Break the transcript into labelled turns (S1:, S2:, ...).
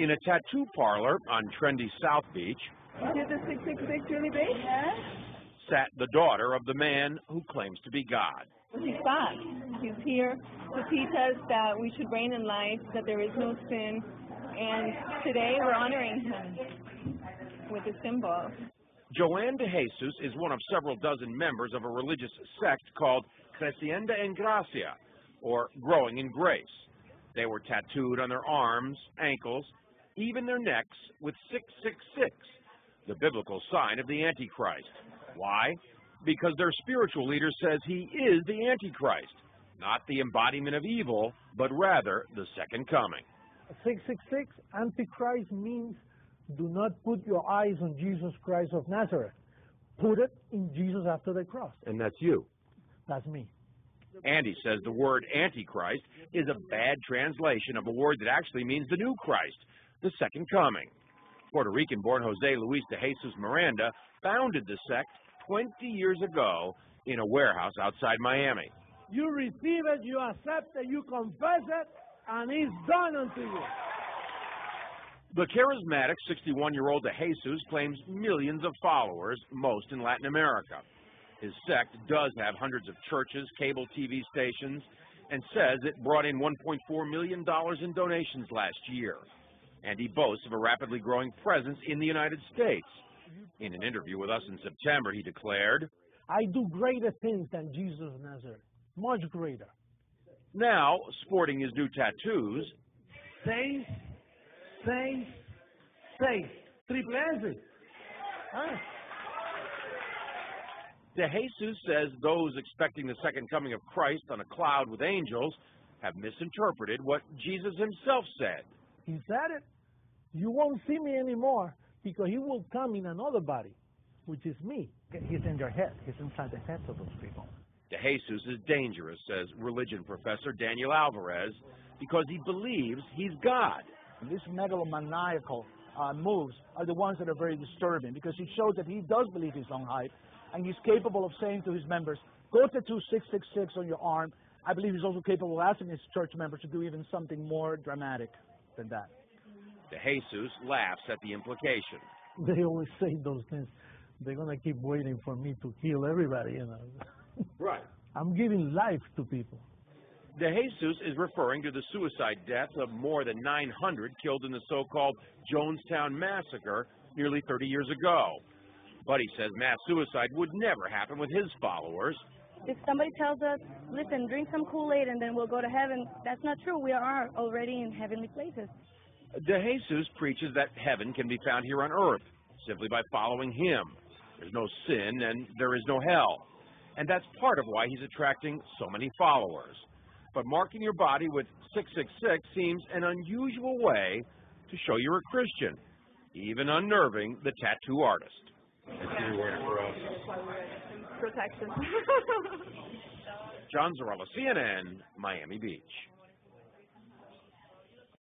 S1: In a tattoo parlor on trendy South Beach,
S2: Is the 666 really big?
S1: sat the daughter of the man who claims to be God.
S2: He's back. He's here to teach us that we should reign in life, that there is no sin, and today we're honoring him with a symbol.
S1: Joanne De Jesus is one of several dozen members of a religious sect called Creciendo en Gracia, or Growing in Grace. They were tattooed on their arms, ankles, even their necks with 666, the biblical sign of the Antichrist. Why? Because their spiritual leader says he is the Antichrist, not the embodiment of evil, but rather the second coming.
S3: 666, Antichrist means do not put your eyes on Jesus Christ of Nazareth. Put it in Jesus after the cross.
S1: And that's you.
S3: That's me.
S1: Andy says the word Antichrist is a bad translation of a word that actually means the new Christ, the second coming. Puerto Rican-born Jose Luis De Jesus Miranda founded the sect 20 years ago in a warehouse outside Miami.
S3: You receive it, you accept it, you confess it, and it's done unto you.
S1: The charismatic 61-year-old De Jesus claims millions of followers, most in Latin America. His sect does have hundreds of churches, cable TV stations, and says it brought in $1.4 million in donations last year. And he boasts of a rapidly growing presence in the United States. In an interview with us in September, he declared,
S3: I do greater things than Jesus of Nazareth, much greater.
S1: Now, sporting his new tattoos,
S3: 6, 6, 6. Triple S. Huh?
S1: De Jesus says those expecting the second coming of Christ on a cloud with angels have misinterpreted what Jesus himself said.
S3: He said it. You won't see me anymore because he will come in another body, which is me. He's in your head. He's inside the heads of those people.
S1: De Jesus is dangerous, says religion professor Daniel Alvarez, because he believes he's God.
S4: These megalomaniacal moves are the ones that are very disturbing because it shows that he does believe his own hype, and he's capable of saying to his members, go tattoo 666 on your arm. I believe he's also capable of asking his church members to do even something more dramatic than that.
S1: De Jesus laughs at the implication.
S3: They always say those things. They're going to keep waiting for me to kill everybody, you know.
S1: Right.
S3: I'm giving life to people.
S1: De Jesus is referring to the suicide deaths of more than 900 killed in the so-called Jonestown Massacre nearly 30 years ago. But he says mass suicide would never happen with his followers.
S5: If somebody tells us, listen, drink some Kool-Aid and then we'll go to heaven, that's not true. We are already in heavenly places.
S1: De Jesus preaches that heaven can be found here on earth simply by following him. There's no sin and there is no hell. And that's part of why he's attracting so many followers. But marking your body with 666 seems an unusual way to show you're a Christian, even unnerving the tattoo artist. I see you're wearing it for us.
S2: Protection.
S1: John Zarella, CNN, Miami Beach.